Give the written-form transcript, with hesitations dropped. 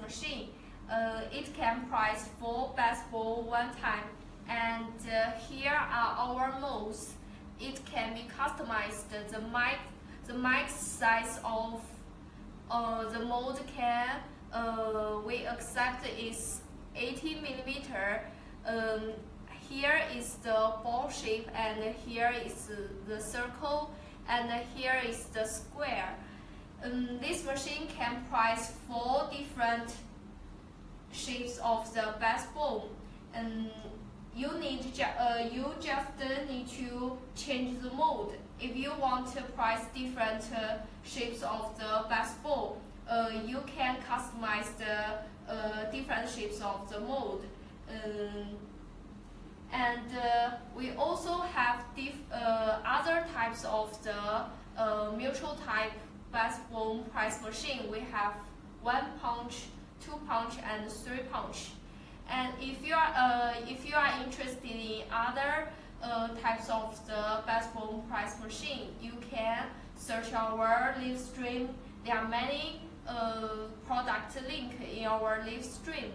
machine. It can press 4 basketball one time, and here are our molds. It can be customized. The max size of the mold we accept is 80 millimeter. Here is the ball shape, and here is the circle, and here is the square. This machine can press 4 different shapes of the basketball. You just need to change the mold. If you want to press different shapes of the basketball, you can customize the different shapes of the mold. We also have other types of the mutual type basketball press machine. We have 1 punch, 2 punch, and 3 punch. And if you are interested in other types of the basketball press machine, you can search our live stream. There are many product links in our live stream.